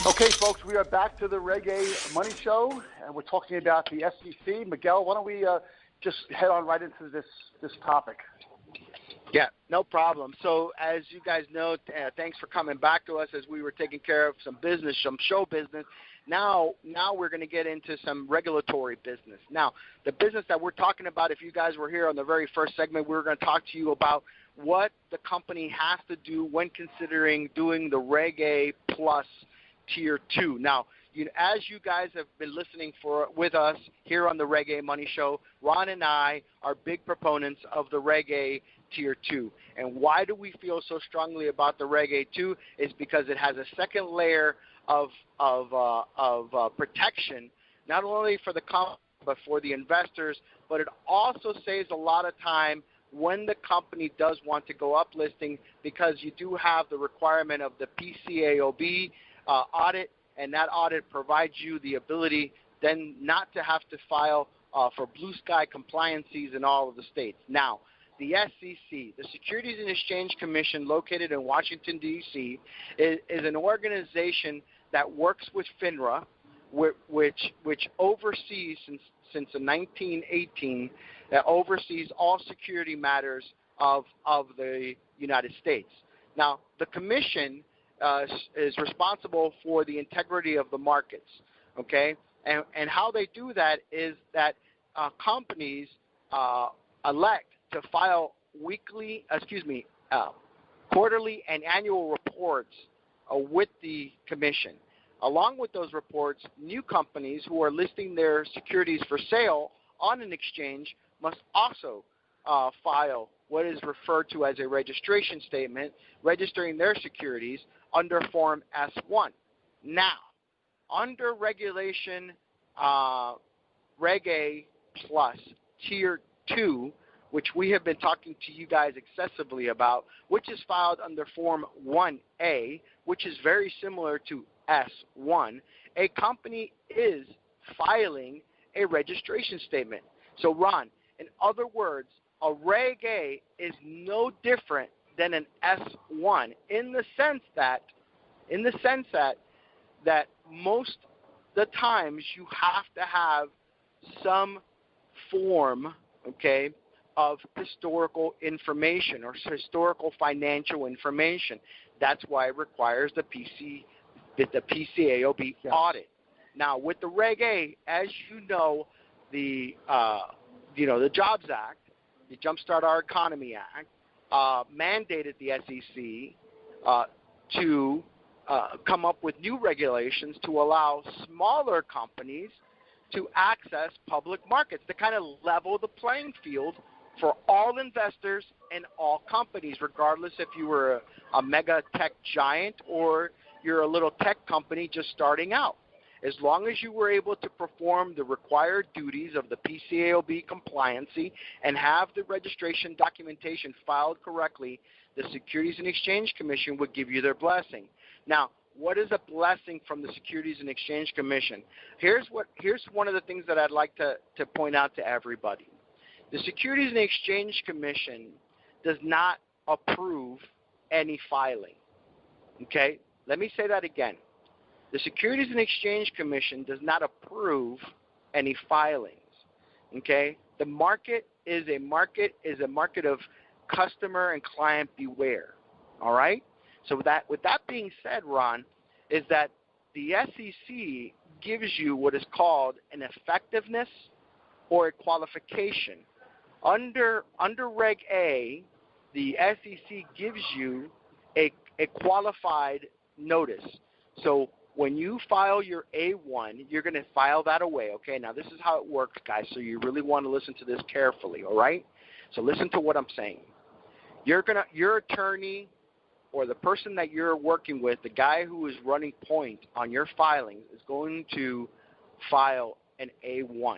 Okay, folks, we are back to the Reg A Money Show, and we're talking about the SEC. Miguel, why don't we just head on right into this topic? Yeah, no problem. So as you guys know, thanks for coming back to us as we were taking care of some business, some show business. Now we're going to get into some regulatory business. Now, the business that we're talking about, if you guys were here on the very first segment, we were going to talk to you about what the company has to do when considering doing the Reg A Plus Tier 2. Now, as you guys have been listening with us here on the Reg A Money Show, Ron and I are big proponents of the Reg A Tier 2. And why do we feel so strongly about the Reg A 2 is because it has a second layer of protection, not only for the company but for the investors, but it also saves a lot of time when the company does want to go up listing, because you do have the requirement of the PCAOB audit, and that audit provides you the ability then not to have to file for blue sky compliances in all of the states. Now, the SEC, the Securities and Exchange Commission, located in Washington, D.C., is an organization that works with FINRA, which oversees since 1918, that oversees all security matters of the United States. Now, the commission is responsible for the integrity of the markets, okay? And how they do that is that companies elect to file quarterly and annual reports with the commission. Along with those reports, new companies who are listing their securities for sale on an exchange must also file what is referred to as a registration statement, registering their securities under Form S-1. Now, under Regulation Reg A Plus Tier 2, which we have been talking to you guys excessively about, which is filed under Form 1A, which is very similar to S-1, a company is filing a registration statement. So, Ron, in other words, a Reg A is no different than an S-1 in the sense that most the times you have to have some form, okay, of historical information or historical financial information. That's why it requires the PCAOB audit. Now, with the Reg A, as you know, the Jobs Act, the Jumpstart Our Economy Act, mandated the SEC to come up with new regulations to allow smaller companies to access public markets, to kind of level the playing field for all investors and all companies, regardless if you were a mega tech giant or you're a little tech company just starting out. As long as you were able to perform the required duties of the PCAOB compliancy and have the registration documentation filed correctly, the Securities and Exchange Commission would give you their blessing. Now, what is a blessing from the Securities and Exchange Commission? Here's one of the things that I'd like to point out to everybody. The Securities and Exchange Commission does not approve any filing. Okay? Let me say that again. The Securities and Exchange Commission does not approve any filings. Okay? The market is a market of customer and client beware. All right? So with that being said, Ron, is that the SEC gives you what is called an effectiveness or a qualification. Under Reg A, the SEC gives you a qualified notice. So when you file your A1, you're going to file that away. Okay, now this is how it works, guys, so you really want to listen to this carefully, all right? So listen to what I'm saying. Your attorney or the person that you're working with, the guy who is running point on your filings, is going to file an A1.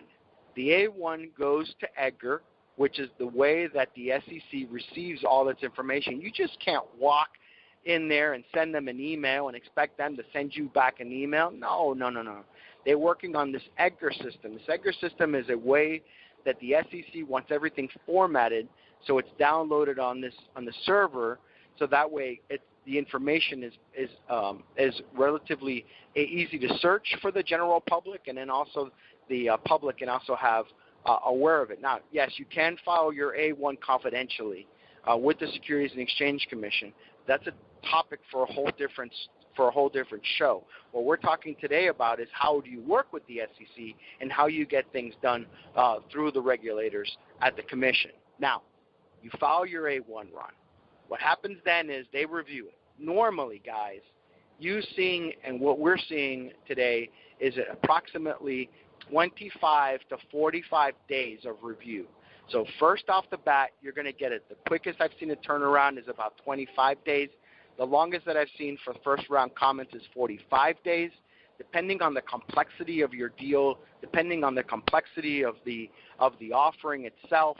The A1 goes to EDGAR, which is the way that the SEC receives all its information. You just can't walk in there and send them an email and expect them to send you back an email. No. They're working on this EDGAR system. This EDGAR system is a way that the SEC wants everything formatted so it's downloaded on the server, so that way the information is relatively easy to search for the general public, and then also the public can also have aware of it. Now, yes, you can file your A1 confidentially with the Securities and Exchange Commission. That's a topic for a whole different show. What we're talking today about is how do you work with the SEC and how you get things done through the regulators at the commission. Now, you file your A1, Ron. What happens then is they review it. Normally, guys, you seeing and what we're seeing today is approximately 25 to 45 days of review. So first off the bat, you're going to get it. The quickest I've seen it turn around is about 25 days. The longest that I've seen for first round comments is 45 days. Depending on the complexity of your deal, depending on the complexity of the offering itself,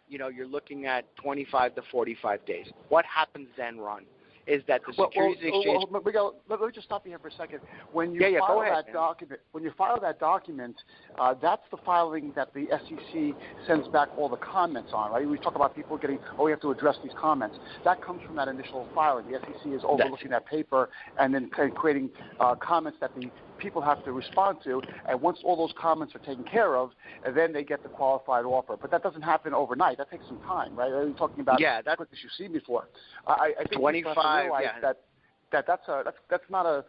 you're looking at 25 to 45 days. What happens then, Ron, is that the Securities and Exchange... Let me just stop you here for a second. When you file that document, that's the filing that the SEC sends back all the comments on, right? We talk about people getting, we have to address these comments. That comes from that initial filing. The SEC is overlooking that paper and then creating comments that the people have to respond to, and once all those comments are taken care of, then they get the qualified offer. But that doesn't happen overnight. That takes some time, right? Are you talking about that's what you've seen before? I think 25. You have to realize that's not a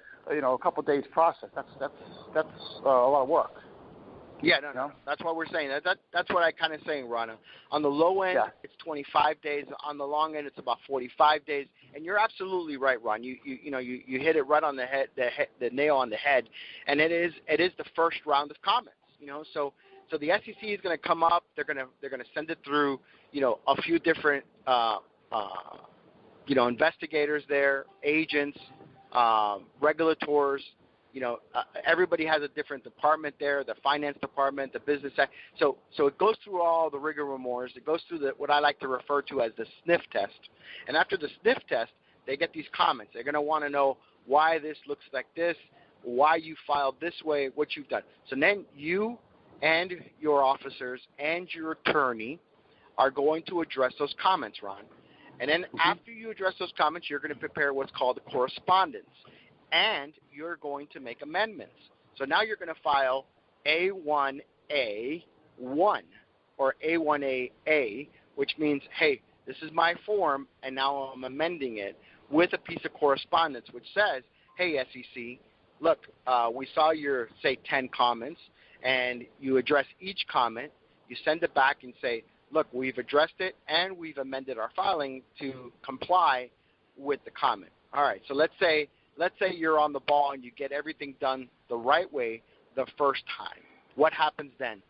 couple of days process. That's a lot of work. Yeah, no. That's what we're saying. That's what I kind of saying, Ron. On the low end, it's 25 days. On the long end, it's about 45 days. And you're absolutely right, Ron. You hit it right on the head, the nail on the head. And it is the first round of comments. So the SEC is going to come up. They're going to send it through. A few different investigators there, agents, regulators. Everybody has a different department there, the finance department, the business. So it goes through all the rigmaroles. It goes through what I like to refer to as the sniff test. And after the sniff test, they get these comments. They're going to want to know why this looks like this, why you filed this way, what you've done. So then you and your officers and your attorney are going to address those comments, Ron. And then after you address those comments, you're going to prepare what's called a correspondence. And you're going to make amendments. So now you're going to file A1A1 or A1AA, which means, hey, this is my form, and now I'm amending it with a piece of correspondence which says, hey, SEC, look, we saw your, say, 10 comments, and you address each comment. You send it back and say, look, we've addressed it, and we've amended our filing to comply with the comment. All right, so let's say you're on the ball and you get everything done the right way the first time. What happens then?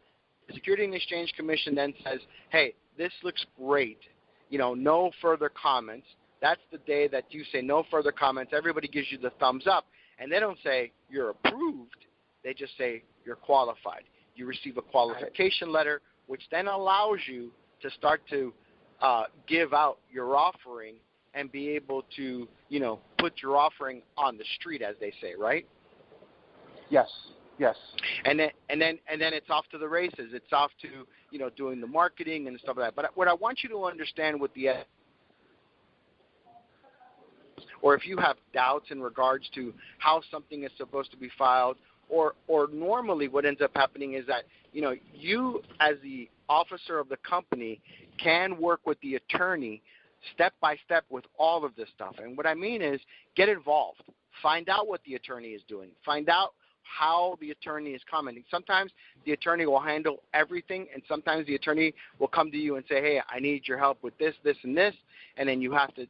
The Securities and Exchange Commission then says, hey, this looks great. No further comments. That's the day that you say no further comments. Everybody gives you the thumbs up. And they don't say you're approved. They just say you're qualified. You receive a qualification letter, which then allows you to start to give out your offering and be able to, put your offering on the street, as they say, right? Yes. And then it's off to the races. It's off to, doing the marketing and stuff like that. But what I want you to understand with the, or if you have doubts in regards to how something is supposed to be filed, or normally what ends up happening is that, you as the officer of the company can work with the attorney step by step with all of this stuff. And what I mean is get involved. Find out what the attorney is doing. Find out how the attorney is commenting. Sometimes the attorney will handle everything, and sometimes the attorney will come to you and say, hey, I need your help with this, this, and this, and then you have to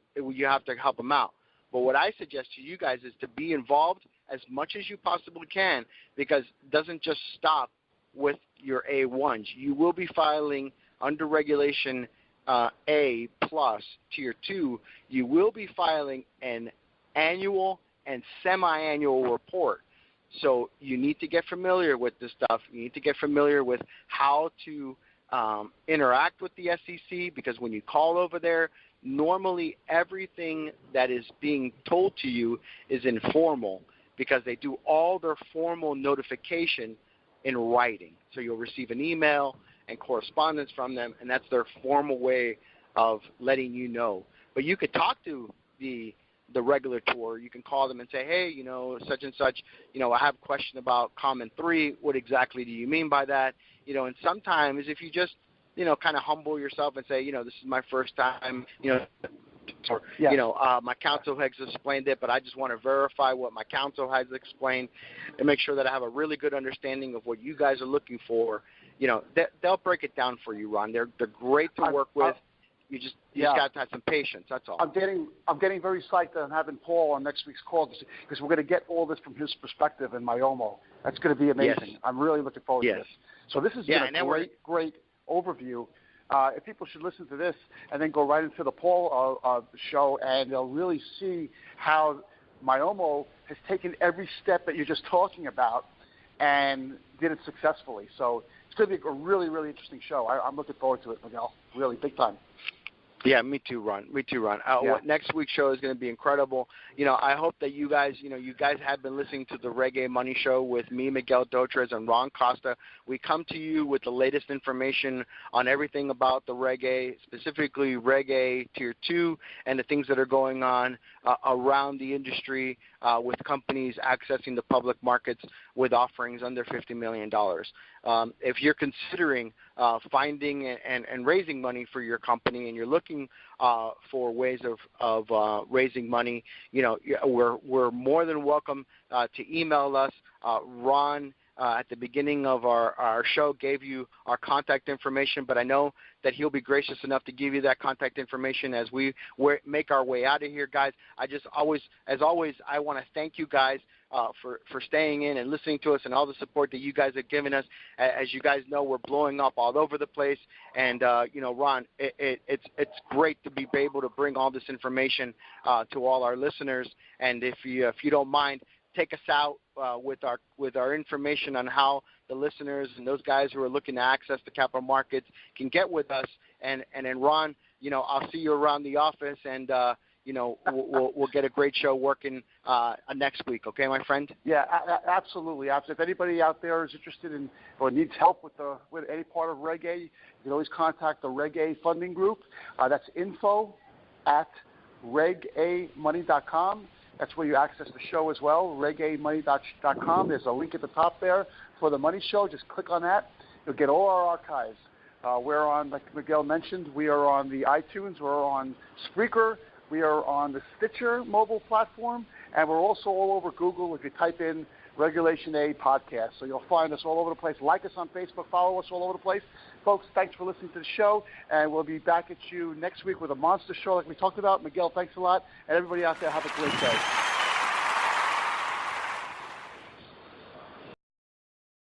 help them out. But what I suggest to you guys is to be involved as much as you possibly can, because it doesn't just stop with your A1s. You will be filing under Regulation A plus Tier 2. You will be filing an annual and semi-annual report. So you need to get familiar with this stuff. You need to get familiar with how to interact with the SEC, because when you call over there, normally everything that is being told to you is informal, because they do all their formal notification in writing. So you'll receive an email and correspondence from them, and that's their formal way of letting you know. But you could talk to the the regular tour. You can call them and say, hey, such and such, I have a question about comment 3. What exactly do you mean by that? And sometimes if you just, kind of humble yourself and say, this is my first time, or, my counsel has explained it, but I just want to verify what my counsel has explained and make sure that I have a really good understanding of what you guys are looking for. They'll break it down for you, Ron. They're great to work with. You just got to have some patience. That's all. I'm getting very psyched on having Paul on next week's call because we're going to get all this from his perspective in Myomo. That's going to be amazing. Yes. I'm really looking forward to this. So this has been a great overview. If people should listen to this and then go right into the Paul show, and they'll really see how Myomo has taken every step that you're just talking about and did it successfully. So it's going to be a really, really interesting show. I'm looking forward to it, Miguel. Really, big time. Yeah, me too, Ron. Next week's show is going to be incredible. I hope that you guys have been listening to the Reg A Money Show with me, Miguel Dotres, and Ron Costa. We come to you with the latest information on everything about the Reg A, specifically Reg A Tier 2, and the things that are going on around the industry with companies accessing the public markets with offerings under $50 million. If you're considering finding and raising money for your company and you're looking for ways of raising money, we're more than welcome to email us. Ron, at the beginning of our show, gave you our contact information, but I know that he'll be gracious enough to give you that contact information as we make our way out of here, guys. As always, I want to thank you guys for staying in and listening to us and all the support that you guys have given us. As you guys know, we're blowing up all over the place, and Ron, it's great to be able to bring all this information to all our listeners. And if you don't mind, take us out with our information on how the listeners and those guys who are looking to access the capital markets can get with us. And then Ron, I'll see you around the office, and we'll get a great show working next week. Okay, my friend? Yeah, absolutely. If anybody out there is interested in or needs help with any part of Reg A, you can always contact the Reg A funding group. That's info@regamoney.com. That's where you access the show as well, regamoney.com. There's a link at the top there for the Money Show. Just click on that. You'll get all our archives. We're on, like Miguel mentioned, we are on the iTunes. We're on Spreaker. We are on the Stitcher mobile platform. And we're also all over Google if you type in Regulation A Podcast. So you'll find us all over the place. Like us on Facebook. Follow us all over the place. Folks, thanks for listening to the show. And we'll be back at you next week with a monster show like we talked about. Miguel, thanks a lot. And everybody out there, have a great day.